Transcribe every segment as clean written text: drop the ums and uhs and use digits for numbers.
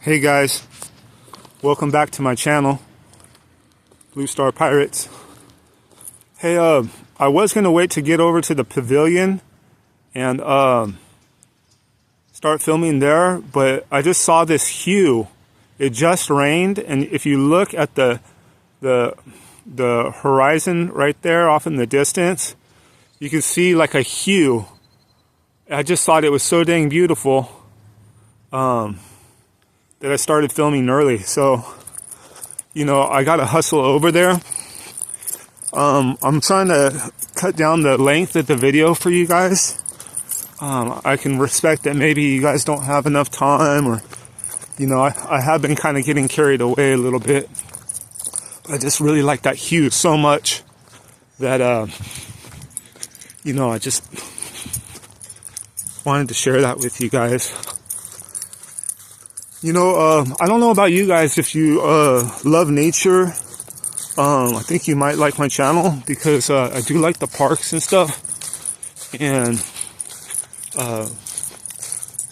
Hey guys, welcome back to my channel, Blue Star Pirates. Hey, I was gonna wait to get over to the pavilion and start filming there, but I just saw this hue. It just rained, and if you look at the horizon right there off in the distance, you can see like a hue. I just thought it was so dang beautiful that I started filming early. So, you know, I gotta hustle over there. I'm trying to cut down the length of the video for you guys. I can respect that maybe you guys don't have enough time, or, you know, I have been kind of getting carried away a little bit. But I just really like that hue so much that, you know, I just wanted to share that with you guys. You know, I don't know about you guys if you love nature. I think you might like my channel because I do like the parks and stuff. And I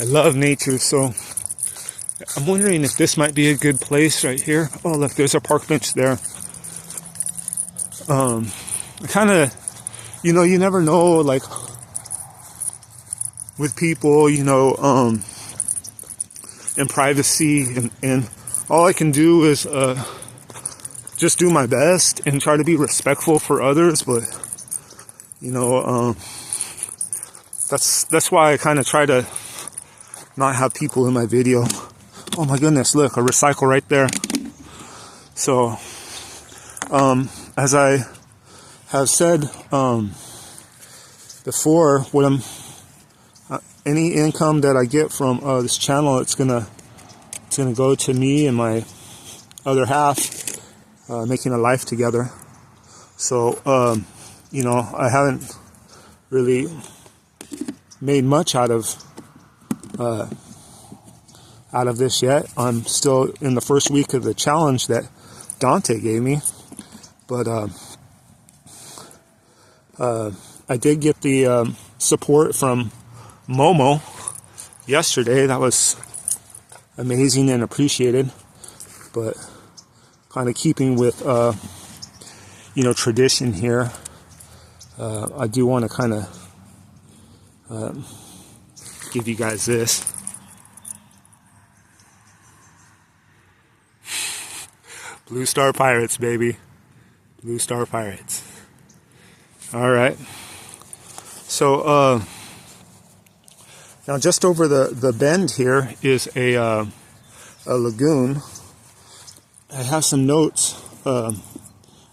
love nature, so I'm wondering if this might be a good place right here. Oh, look, there's a park bench there. I kind of, you know, you never know, like, with people, you know, in privacy, and all I can do is just do my best and try to be respectful for others. But, you know, that's why I kind of try to not have people in my video. Oh my goodness, look, a recycle right there. So, as I have said before, what any income that I get from this channel, it's gonna go to me and my other half, making a life together. So, you know, I haven't really made much out of this yet. I'm still in the first week of the challenge that Dante gave me, but I did get the support from Momo yesterday. That was amazing and appreciated. But kind of keeping with you know, tradition here, I do want to kind of give you guys this. Blue Star Pirates, baby. Blue Star Pirates. All right. So now just over the bend here is a lagoon. I have some notes. I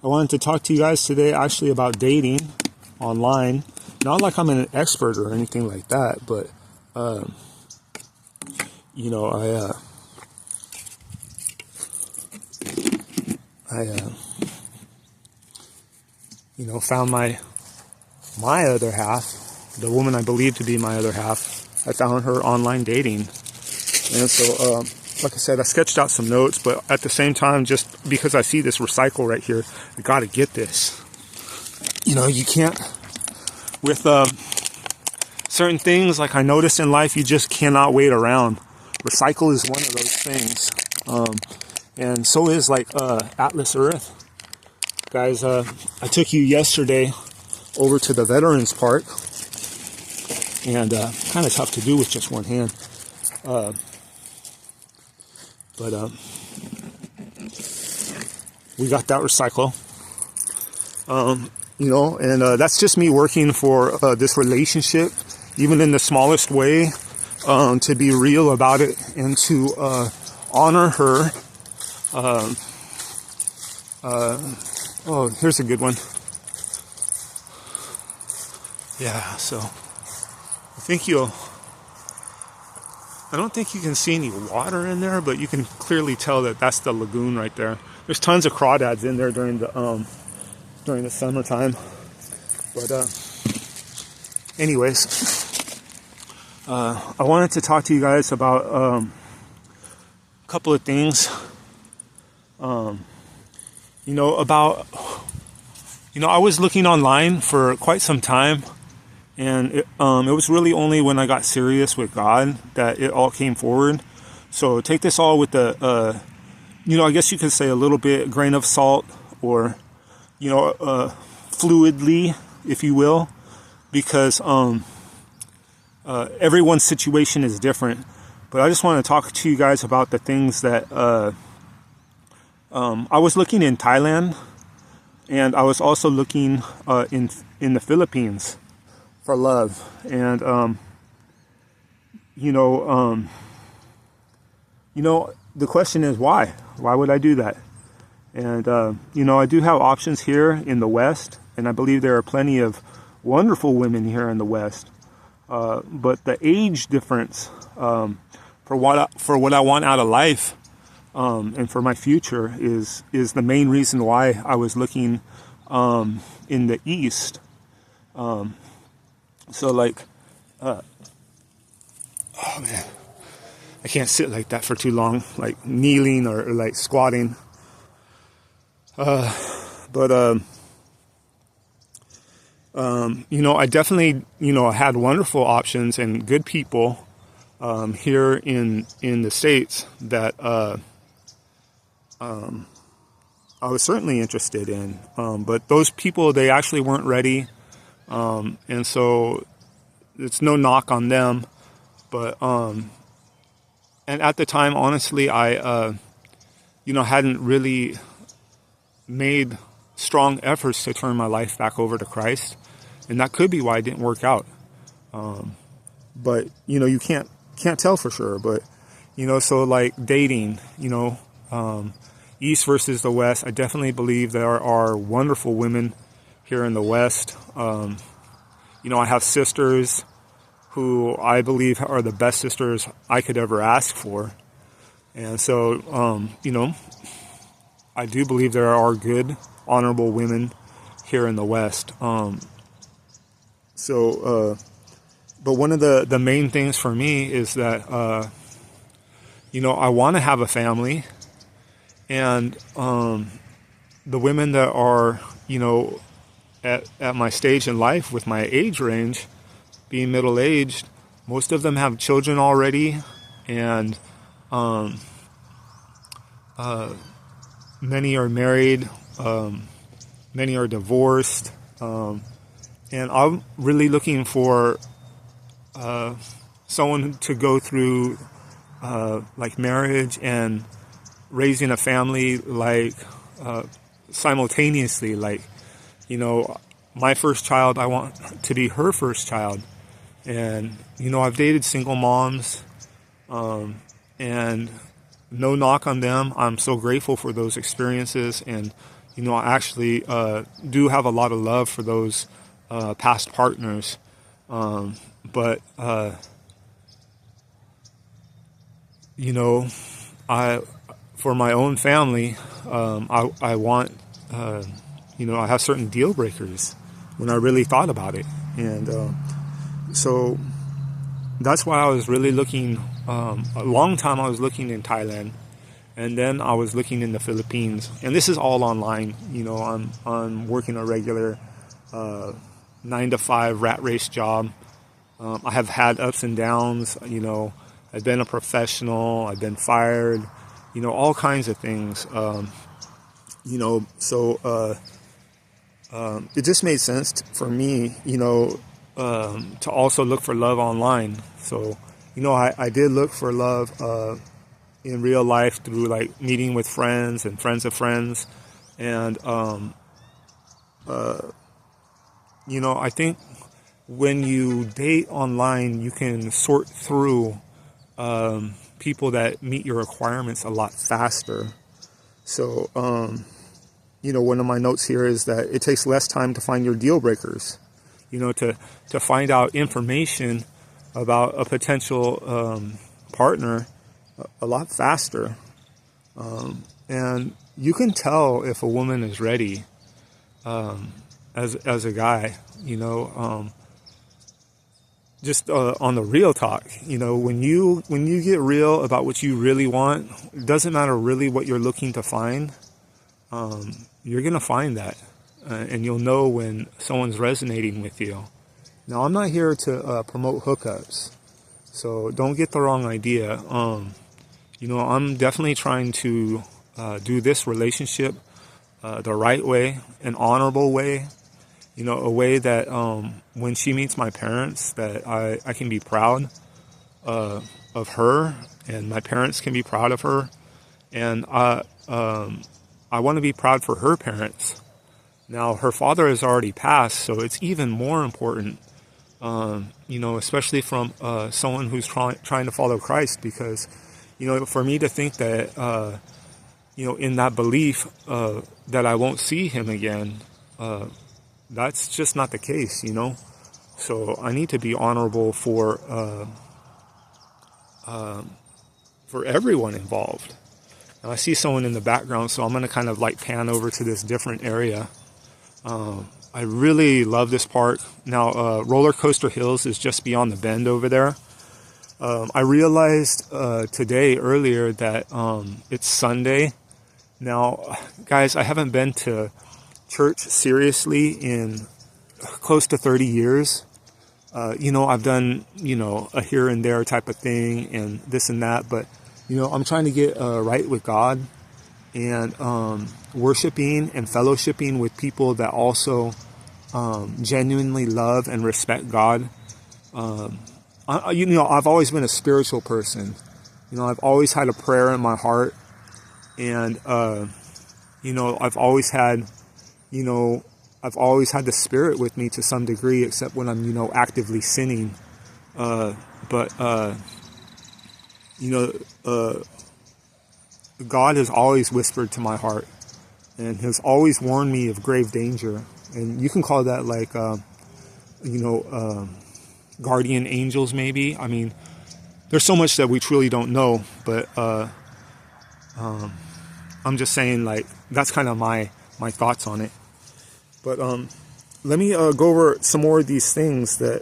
wanted to talk to you guys today actually about dating online. Not like I'm an expert or anything like that, but you know, I you know, found my other half, the woman I believe to be my other half. I found her online dating. And so, like I said, I sketched out some notes, but at the same time, just because I see this recycle right here, I gotta get this. You know, you can't, with certain things, like I noticed in life, you just cannot wait around. Recycle is one of those things. And so is like Atlas Earth. Guys, I took you yesterday over to the Veterans Park, and kind of tough to do with just one hand. But we got that recycle. You know, and that's just me working for this relationship, even in the smallest way, to be real about it and to honor her. Oh, here's a good one. Yeah, so I don't think you can see any water in there, but you can clearly tell that that's the lagoon right there. There's tons of crawdads in there during the summertime. But anyways, I wanted to talk to you guys about a couple of things. You know, I was looking online for quite some time, and it was really only when I got serious with God that it all came forward. So take this all with the, I guess you could say a little bit grain of salt, or, fluidly, if you will, because everyone's situation is different. But I just want to talk to you guys about the things that I was looking in Thailand, and I was also looking in the Philippines for love. And the question is why? Why would I do that? And I do have options here in the West, and I believe there are plenty of wonderful women here in the West. But the age difference for what I want out of life and for my future is the main reason why I was looking in the East. Oh man, I can't sit like that for too long, like kneeling or like squatting. I definitely, had wonderful options and good people here in the States that I was certainly interested in. But those people, they actually weren't ready. And so it's no knock on them. But, and at the time, honestly, I, hadn't really made strong efforts to turn my life back over to Christ. And that could be why it didn't work out. But, you can't tell for sure. But, so like dating, East versus the West, I definitely believe there are wonderful women here in the West. I have sisters who I believe are the best sisters I could ever ask for. And so, I do believe there are good, honorable women here in the West. But one of the main things for me is that, I want to have a family, and the women that are, at my stage in life with my age range, being middle-aged, most of them have children already, and many are married, many are divorced, and I'm really looking for someone to go through like marriage and raising a family, like simultaneously. Like, my first child, I want to be her first child. And I've dated single moms, and no knock on them. I'm so grateful for those experiences, and I actually do have a lot of love for those past partners. But for my own family, I want, I have certain deal breakers when I really thought about it. And so that's why I was really looking, a long time I was looking in Thailand, and then I was looking in the Philippines. And this is all online. I'm working a regular 9-to-5 rat race job. I have had ups and downs. I've been a professional. I've been fired. All kinds of things. It just made sense for me, to also look for love online. So, I did look for love in real life through like meeting with friends and friends of friends. And, I think when you date online, you can sort through people that meet your requirements a lot faster. So, one of my notes here is that it takes less time to find your deal breakers, to find out information about a potential partner a lot faster. And you can tell if a woman is ready as a guy, just on the real talk. When you get real about what you really want, it doesn't matter really what you're looking to find. You're going to find that, and you'll know when someone's resonating with you. Now, I'm not here to promote hookups, so don't get the wrong idea. I'm definitely trying to do this relationship the right way, an honorable way, a way that when she meets my parents, that I can be proud of her, and my parents can be proud of her, and I want to be proud for her parents. Now, her father has already passed, so it's even more important, especially from someone who's trying to follow Christ, because, for me to think that, in that belief that I won't see him again, that's just not the case, So I need to be honorable for everyone involved. Now, I see someone in the background, so I'm going to kind of like pan over to this different area. I really love this park. Now, Roller Coaster Hills is just beyond the bend over there. I realized today earlier that it's Sunday. Now, guys, I haven't been to church seriously in close to 30 years. I've done, a here and there type of thing and this and that, but, I'm trying to get right with God, and worshiping and fellowshipping with people that also genuinely love and respect God. I've always been a spiritual person. I've always had a prayer in my heart, and I've always had the Spirit with me to some degree, except when I'm actively sinning. God has always whispered to my heart, and has always warned me of grave danger. And you can call that like, guardian angels, maybe. I mean, there's so much that we truly don't know, but I'm just saying, like, that's kind of my thoughts on it. But let me go over some more of these things that,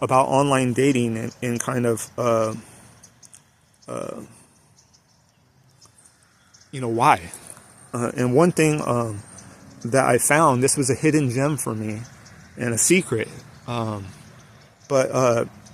about online dating and kind of, why. And one thing that I found, this was a hidden gem for me and a secret. But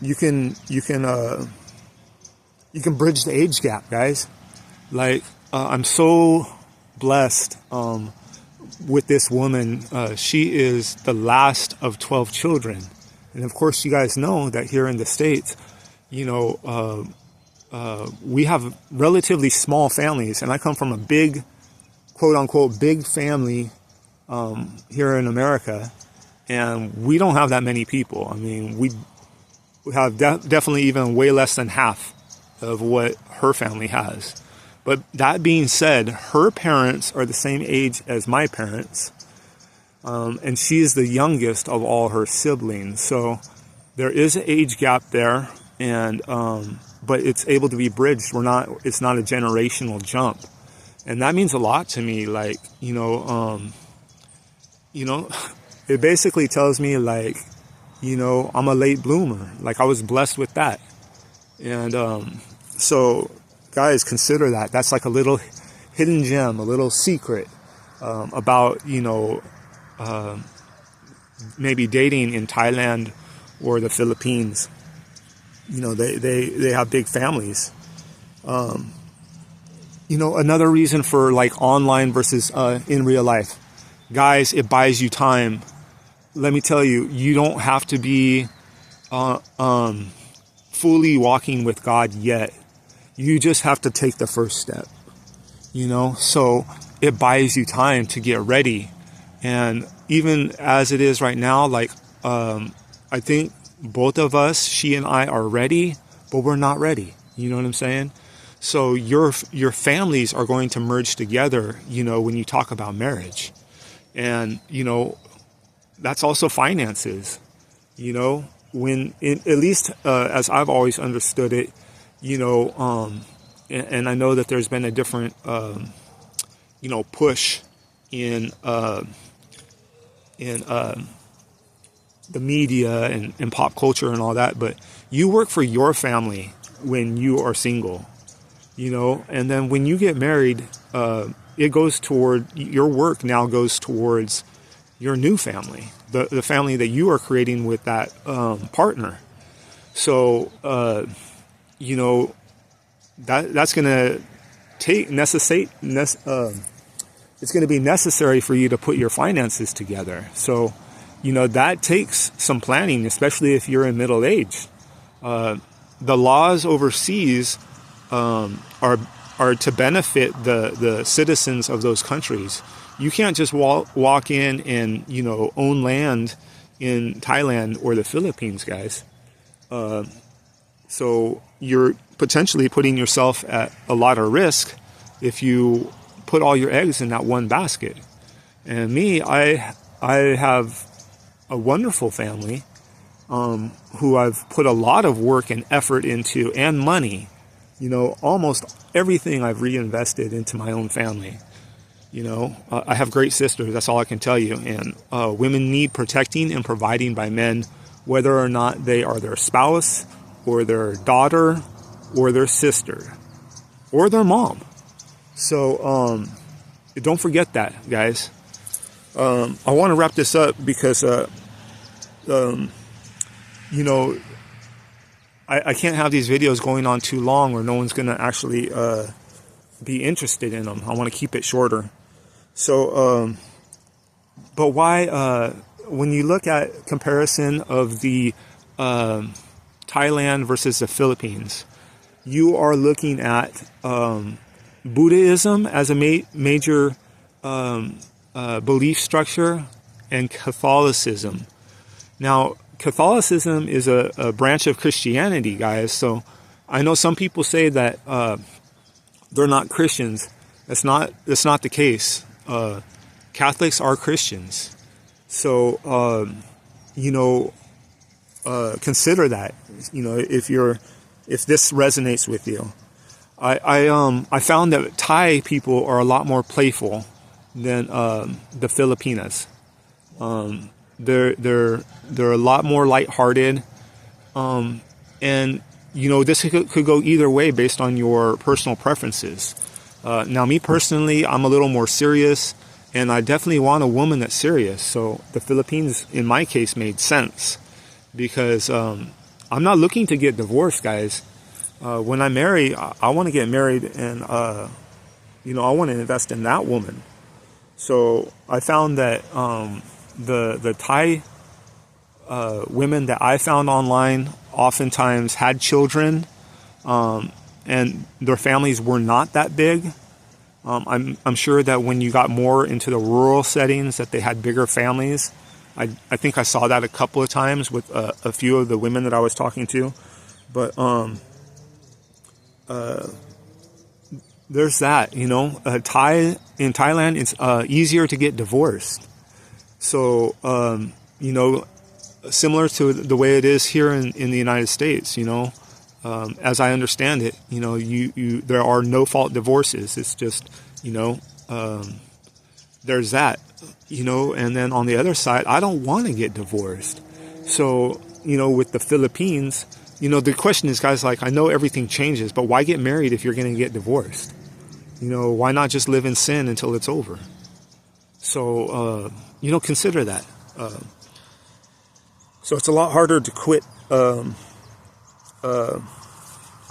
you can bridge the age gap, guys. Like, I'm so blessed with this woman. She is the last of 12 children. And of course, you guys know that here in the States, we have relatively small families. And I come from a big, quote unquote, big family here in America. And we don't have that many people. I mean, we have definitely even way less than half of what her family has. But that being said, her parents are the same age as my parents. And she is the youngest of all her siblings. So there is an age gap there, and but it's able to be bridged. It's not a generational jump. And that means a lot to me. Like, it basically tells me, like, I'm a late bloomer. Like, I was blessed with that. And so, guys, consider that. That's like a little hidden gem, a little secret about, maybe dating in Thailand or the Philippines. They have big families. Another reason for, like, online versus in real life. Guys, it buys you time. Let me tell you, you don't have to be fully walking with God yet. You just have to take the first step, so it buys you time to get ready. And even as it is right now, like, I think both of us, she and I, are ready, but we're not ready. You know what I'm saying? So your families are going to merge together, when you talk about marriage. And, that's also finances, when at least as I've always understood it, and I know that there's been a different, push in the media and pop culture and all that, but you work for your family when you are single, and then when you get married, it goes toward, your work now goes towards your new family, the family that you are creating with that partner. So, that's going to it's going to be necessary for you to put your finances together. So, that takes some planning, especially if you're in middle age. The laws overseas are to benefit the citizens of those countries. You can't just walk in and own land in Thailand or the Philippines, guys. So you're potentially putting yourself at a lot of risk if you put all your eggs in that one basket. And me, I have a wonderful family who I've put a lot of work and effort into, and money. Almost everything I've reinvested into my own family. I have great sisters, that's all I can tell you. And women need protecting and providing by men, whether or not they are their spouse or their daughter or their sister or their mom. So don't forget that, guys. I want to wrap this up because I can't have these videos going on too long, or no one's going to actually be interested in them. I want to keep it shorter. So, but why, when you look at comparison of the Thailand versus the Philippines, you are looking at Buddhism as a major belief structure, and Catholicism. Now, Catholicism is a branch of Christianity, guys. So I know some people say that they're not Christians. That's not the case. Catholics are Christians. So consider that. If this resonates with you. I found that Thai people are a lot more playful than the Filipinas. They're a lot more lighthearted, and this could go either way based on your personal preferences. Now, me personally, I'm a little more serious, and I definitely want a woman that's serious. So the Philippines, in my case, made sense because I'm not looking to get divorced, guys. When I marry, I want to get married, and I want to invest in that woman. So I found that the Thai women that I found online oftentimes had children, and their families were not that big. I'm sure that when you got more into the rural settings, that they had bigger families. I think I saw that a couple of times with a few of the women that I was talking to, but there's that. In Thailand, it's easier to get divorced. So, similar to the way it is here in the United States, as I understand it, there are no fault divorces. It's just, there's that, and then on the other side, I don't want to get divorced. So, with the Philippines, the question is, guys, like, I know everything changes, but why get married if you're going to get divorced? Why not just live in sin until it's over? So, consider that. So it's a lot harder to quit, I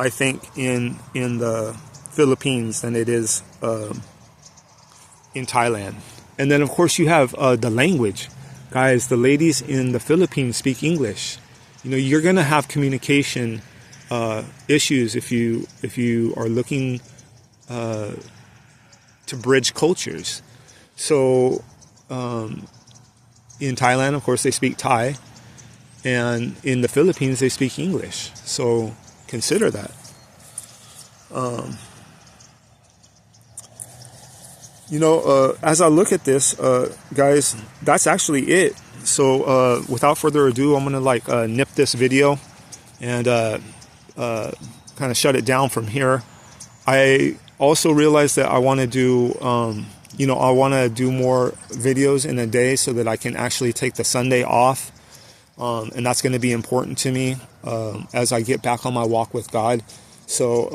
think, in the Philippines than it is in Thailand. And then, of course, you have the language. Guys, the ladies in the Philippines speak English. You're going to have communication issues if you are looking to bridge cultures. So in Thailand, of course, they speak Thai, and in the Philippines, they speak English. So consider that. As I look at this, guys, that's actually it. So without further ado, I'm going to nip this video and kind of shut it down from here. I also realized that I want to do, I want to do more videos in a day so that I can actually take the Sunday off. And that's going to be important to me as I get back on my walk with God. So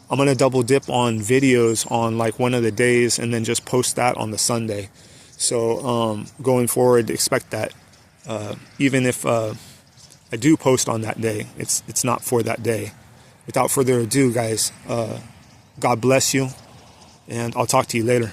I'm going to double dip on videos on one of the days and then just post that on the Sunday. So going forward, expect that. Even if I do post on that day, it's not for that day. without further ado, guys, God bless you, and I'll talk to you later.